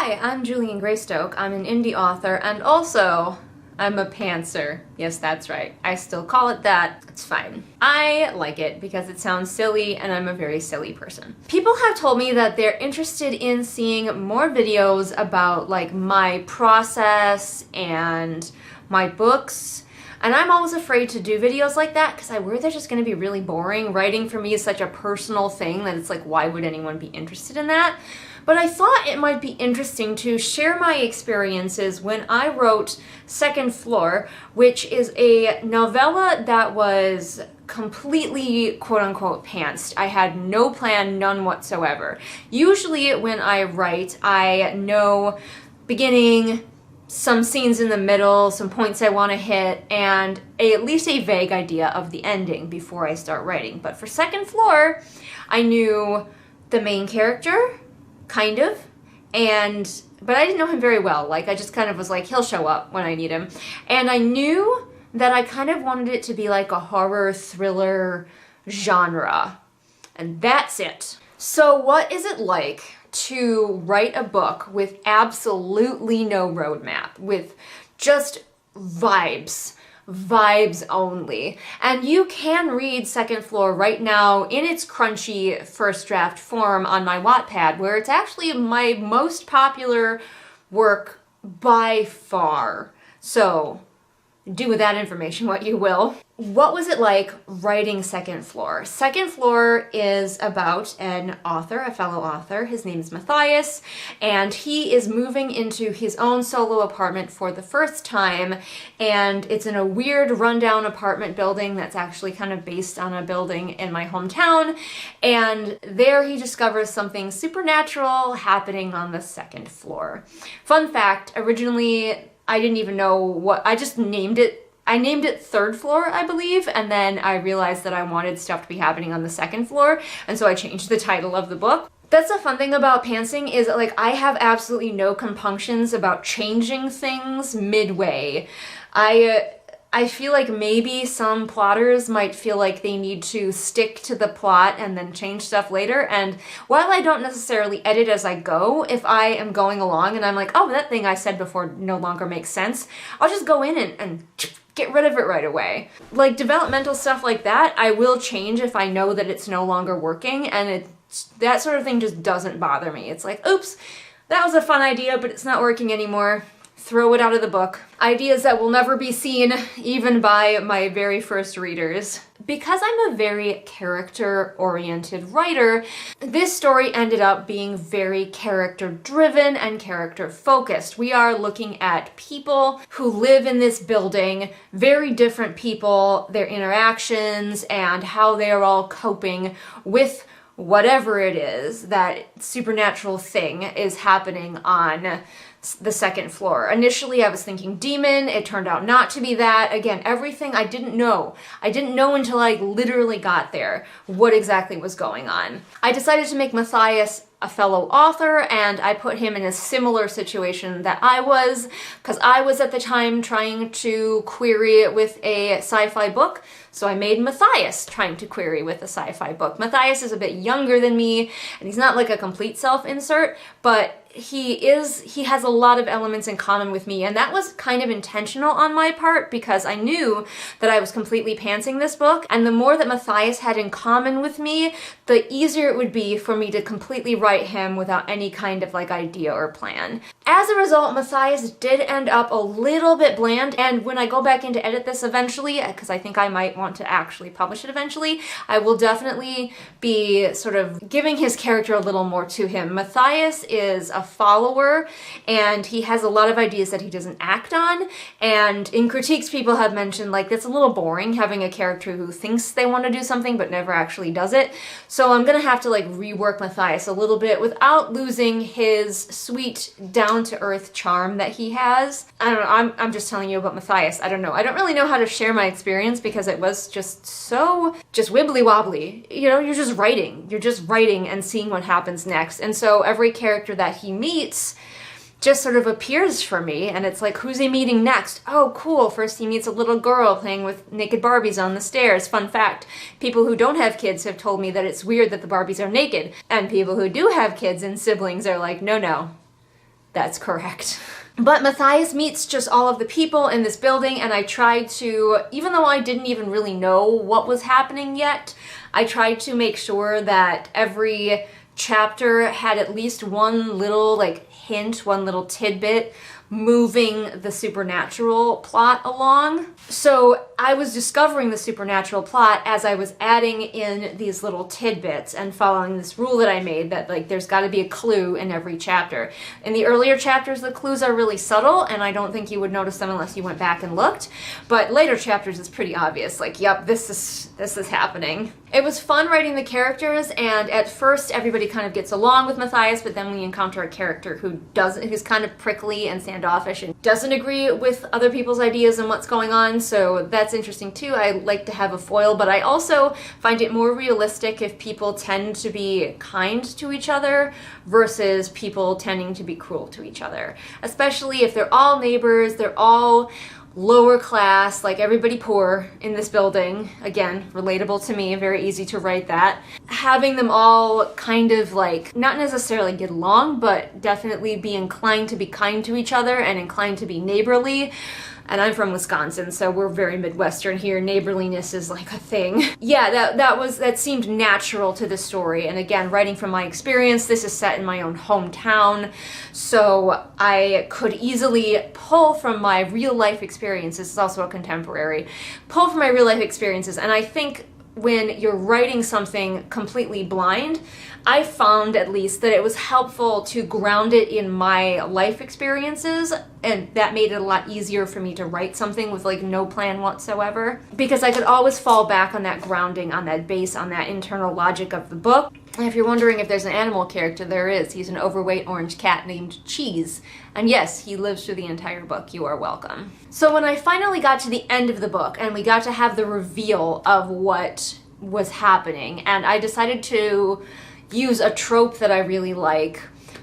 Hi, I'm Julian Greystoke. I'm an indie author and also I'm a pantser. Yes, that's right. I still call it that. It's fine. I like it because it sounds silly and I'm a very silly person. People have told me that they're interested in seeing more videos about like my process and my books. And I'm always afraid to do videos like that because I worry they're just going to be really boring. Writing for me is such a personal thing that it's like, why would anyone be interested in that? But I thought it might be interesting to share my experiences when I wrote Second Floor, which is a novella that was completely quote-unquote pantsed. I had no plan, none whatsoever. Usually when I write, I know beginning, some scenes in the middle, some points I want to hit, and at least a vague idea of the ending before I start writing. But for Second Floor, I knew the main character, kind of, but I didn't know him very well. Like, I just kind of was like, he'll show up when I need him. And I knew that I kind of wanted it to be like a horror thriller genre. And that's it. So what is it like to write a book with absolutely no roadmap, with just vibes only? And you can read Second Floor right now in its crunchy first draft form on my Wattpad, where it's actually my most popular work by far. So do with that information what you will. What was it like writing Second Floor? Second Floor is about an author, a fellow author. His name is Matthias, and he is moving into his own solo apartment for the first time, and it's in a weird rundown apartment building that's actually kind of based on a building in my hometown, and there he discovers something supernatural happening on the second floor. Fun fact, originally I didn't even know what, I just named it. I named it Third Floor, I believe, and then I realized that I wanted stuff to be happening on the second floor, and so I changed the title of the book. That's the fun thing about pantsing is that, like, I have absolutely no compunctions about changing things midway. I feel like maybe some plotters might feel like they need to stick to the plot and then change stuff later, and while I don't necessarily edit as I go, if I am going along and I'm like, oh, that thing I said before no longer makes sense, I'll just go in and get rid of it right away. Like developmental stuff like that, I will change if I know that it's no longer working, and that sort of thing just doesn't bother me. It's like, oops, that was a fun idea, but it's not working anymore. Throw it out of the book. Ideas that will never be seen, even by my very first readers. Because I'm a very character-oriented writer, this story ended up being very character-driven and character-focused. We are looking at people who live in this building, very different people, their interactions, and how they are all coping with whatever it is, that supernatural thing is happening on the second floor. Initially I was thinking demon, it turned out not to be that. Again, everything I didn't know. I didn't know until I literally got there what exactly was going on. I decided to make Matthias a fellow author, and I put him in a similar situation that I was, because I was at the time trying to query with a sci-fi book, so I made Matthias trying to query with a sci-fi book. Matthias is a bit younger than me, and he's not like a complete self-insert, but he has a lot of elements in common with me, and that was kind of intentional on my part because I knew that I was completely pantsing this book, and the more that Matthias had in common with me, the easier it would be for me to completely write him without any kind of like idea or plan. As a result, Matthias did end up a little bit bland, and when I go back in to edit this eventually, because I think I might want to actually publish it eventually, I will definitely be sort of giving his character a little more to him. Matthias is a follower, and he has a lot of ideas that he doesn't act on, and in critiques people have mentioned like it's a little boring having a character who thinks they want to do something but never actually does it. So I'm gonna have to like rework Matthias a little bit without losing his sweet down-to-earth charm that he has. I don't know, I'm just telling you about Matthias. I don't know. I don't really know how to share my experience because it was just so wibbly wobbly. You know, you're just writing and seeing what happens next. And so every character that he meets just sort of appears for me, and it's like, who's he meeting next? Oh, cool, first he meets a little girl playing with naked Barbies on the stairs. Fun fact, people who don't have kids have told me that it's weird that the Barbies are naked, and people who do have kids and siblings are like, no, That's correct. But Matthias meets just all of the people in this building, and I tried to, even though I didn't even really know what was happening yet, I tried to make sure that every chapter had at least one little like hint, one little tidbit moving the supernatural plot along. So I was discovering the supernatural plot as I was adding in these little tidbits and following this rule that I made that like there's got to be a clue in every chapter. In the earlier chapters, the clues are really subtle and I don't think you would notice them unless you went back and looked. But later chapters, it's pretty obvious. Like, yep, this is happening. It was fun writing the characters, and at first everybody kind of gets along with Matthias, but then we encounter a character who's kind of prickly and standoffish and doesn't agree with other people's ideas and what's going on, so that's interesting too. I like to have a foil, but I also find it more realistic if people tend to be kind to each other versus people tending to be cruel to each other. Especially if they're all neighbors, they're all lower class, like everybody poor in this building. Again, relatable to me, very easy to write that. Having them all kind of like, not necessarily get along, but definitely be inclined to be kind to each other and inclined to be neighborly. And I'm from Wisconsin, so we're very Midwestern here. Neighborliness is like a thing. Yeah, that seemed natural to the story. And again, writing from my experience, this is set in my own hometown, so I could easily pull from my real life experiences. This is also a contemporary. Pull from my real life experiences, and I think when you're writing something completely blind, I found at least that it was helpful to ground it in my life experiences, and that made it a lot easier for me to write something with like no plan whatsoever, because I could always fall back on that grounding, on that base, on that internal logic of the book. And if you're wondering if there's an animal character, there is. He's an overweight orange cat named Cheese. And yes, he lives through the entire book. You are welcome. So when I finally got to the end of the book and we got to have the reveal of what was happening, and I decided to use a trope that I really like,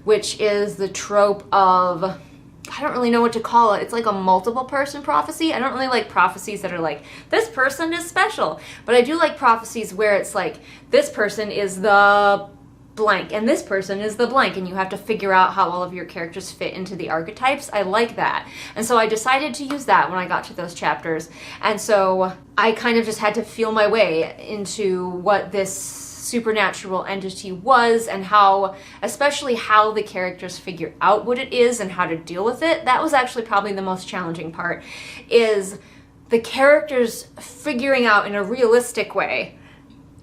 which is the trope of, I don't really know what to call it. It's like a multiple person prophecy. I don't really like prophecies that are like, this person is special. But I do like prophecies where it's like, this person is the blank and this person is the blank, and you have to figure out how all of your characters fit into the archetypes. I like that. And so I decided to use that when I got to those chapters. And so I kind of just had to feel my way into what this supernatural entity was, and how, especially how the characters figure out what it is and how to deal with it. That was actually probably the most challenging part, is the characters figuring out in a realistic way,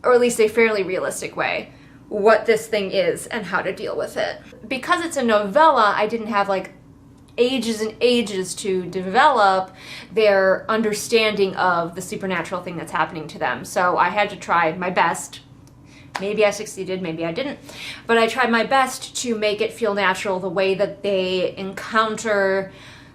or at least a fairly realistic way, what this thing is and how to deal with it. Because it's a novella, I didn't have like ages and ages to develop their understanding of the supernatural thing that's happening to them. So I had to try my best. Maybe I succeeded, maybe I didn't. But I tried my best to make it feel natural, the way that they encounter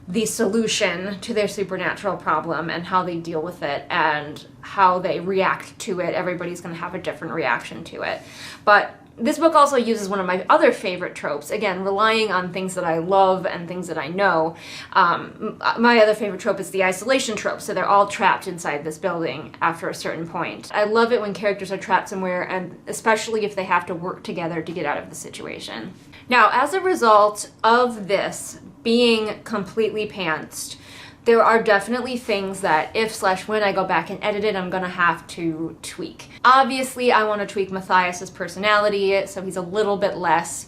the solution to their supernatural problem and how they deal with it and how they react to it. Everybody's going to have a different reaction to it. But this book also uses one of my other favorite tropes, again, relying on things that I love and things that I know. My other favorite trope is the isolation trope, so they're all trapped inside this building after a certain point. I love it when characters are trapped somewhere, and especially if they have to work together to get out of the situation. Now, as a result of this being completely pantsed, there are definitely things that if/when I go back and edit it, I'm gonna have to tweak. Obviously, I want to tweak Matthias's personality so he's a little bit less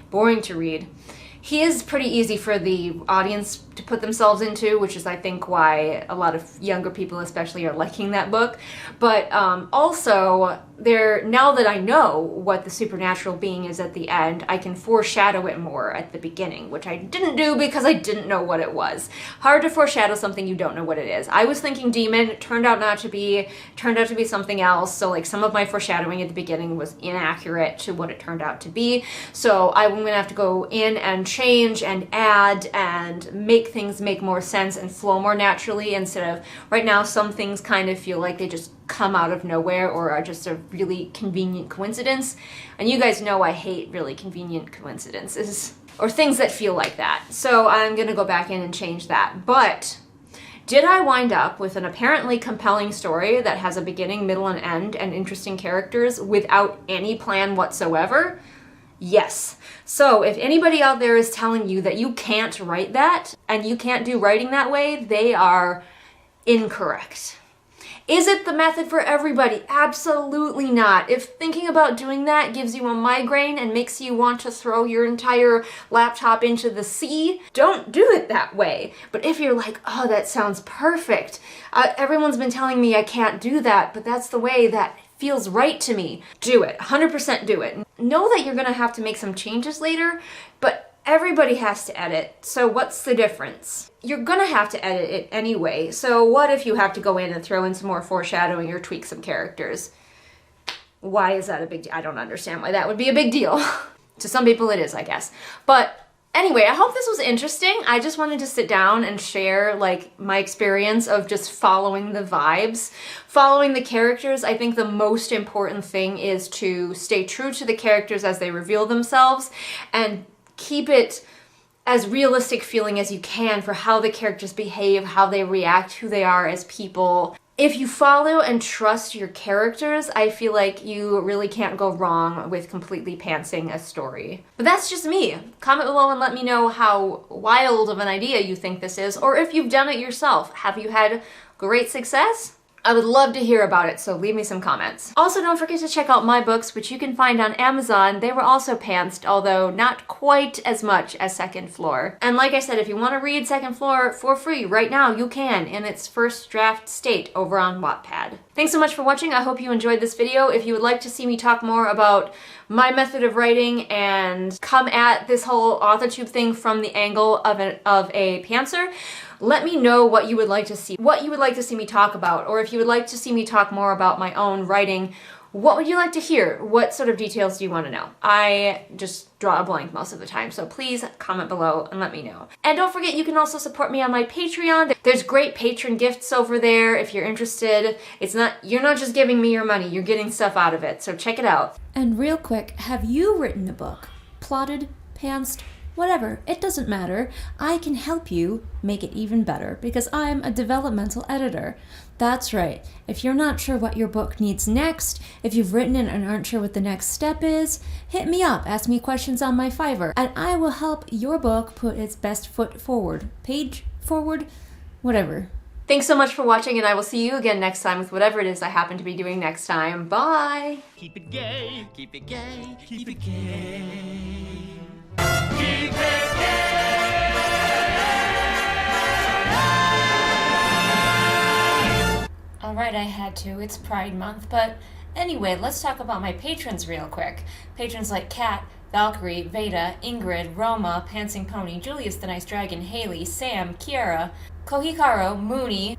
boring to read. He is pretty easy for the audience to put themselves into, which is, I think, why a lot of younger people especially are liking that book. But also, now that I know what the supernatural being is at the end, I can foreshadow it more at the beginning, which I didn't do because I didn't know what it was. Hard to foreshadow something you don't know what it is. I was thinking demon, it turned out to be something else, so like some of my foreshadowing at the beginning was inaccurate to what it turned out to be. So I'm going to have to go in and change and add and make things make more sense and flow more naturally, instead of right now some things kind of feel like they just come out of nowhere or are just a really convenient coincidence. And you guys know I hate really convenient coincidences or things that feel like that. So I'm gonna go back in and change that. But did I wind up with an apparently compelling story that has a beginning, middle, and end and interesting characters without any plan whatsoever? Yes. So if anybody out there is telling you that you can't write that and you can't do writing that way, they are incorrect. Is it the method for everybody? Absolutely not. If thinking about doing that gives you a migraine and makes you want to throw your entire laptop into the sea, don't do it that way. But if you're like, oh, that sounds perfect. Everyone's been telling me I can't do that, but that's the way that feels right to me. Do it. 100% do it. Know that you're gonna have to make some changes later, but everybody has to edit, so what's the difference? You're gonna have to edit it anyway, so what if you have to go in and throw in some more foreshadowing or tweak some characters? Why is that a big deal? I don't understand why that would be a big deal. To some people it is, I guess. But anyway, I hope this was interesting. I just wanted to sit down and share like my experience of just following the vibes, following the characters. I think the most important thing is to stay true to the characters as they reveal themselves and keep it as realistic feeling as you can for how the characters behave, how they react, who they are as people. If you follow and trust your characters, I feel like you really can't go wrong with completely pantsing a story. But that's just me. Comment below and let me know how wild of an idea you think this is, or if you've done it yourself. Have you had great success? I would love to hear about it, so leave me some comments. Also, don't forget to check out my books, which you can find on Amazon. They were also pantsed, although not quite as much as Second Floor. And like I said, if you want to read Second Floor for free right now, you can in its first draft state over on Wattpad. Thanks so much for watching. I hope you enjoyed this video. If you would like to see me talk more about my method of writing and come at this whole AuthorTube thing from the angle of a pantser, let me know what you would like to see, me talk about, or if you would like to see me talk more about my own writing, what would you like to hear? What sort of details do you want to know? I just draw a blank most of the time, so please comment below and let me know. And don't forget, you can also support me on my Patreon. There's great patron gifts over there if you're interested. You're not just giving me your money, you're getting stuff out of it, so check it out. And real quick, have you written a book? Plotted, pantsed, whatever, it doesn't matter. I can help you make it even better because I'm a developmental editor. That's right. If you're not sure what your book needs next, if you've written it and aren't sure what the next step is, hit me up, ask me questions on my Fiverr, and I will help your book put its best foot forward. Page forward, whatever. Thanks so much for watching, and I will see you again next time with whatever it is I happen to be doing next time. Bye! Keep it gay, keep it gay, keep it gay. Keep it gay. Alright, I had to. It's Pride Month, but anyway, let's talk about my patrons real quick. Patrons like Kat, Valkyrie, Veda, Ingrid, Roma, Pansing Pony, Julius the Nice Dragon, Haley, Sam, Kiara, Kohikaro, Mooney,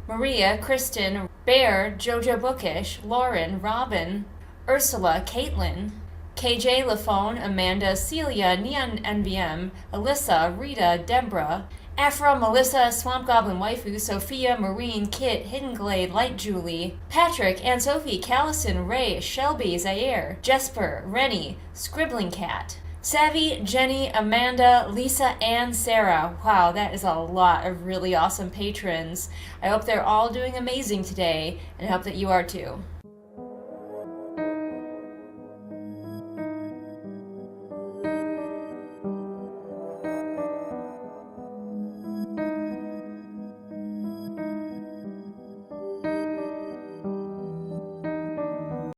Maria, Kristen, Bear, Jojo Bookish, Lauren, Robin, Ursula, Caitlin, KJ, Lafone, Amanda, Celia, Neon NVM, Alyssa, Rita, Deborah, Afra, Melissa, Swamp Goblin Waifu, Sophia, Marine, Kit, Hidden Glade, Light Julie, Patrick, Anne Sophie, Callison, Ray, Shelby, Zaire, Jesper, Rennie, Scribbling Cat, Savvy, Jenny, Amanda, Lisa, and Sarah. Wow, that is a lot of really awesome patrons. I hope they're all doing amazing today, and I hope that you are too.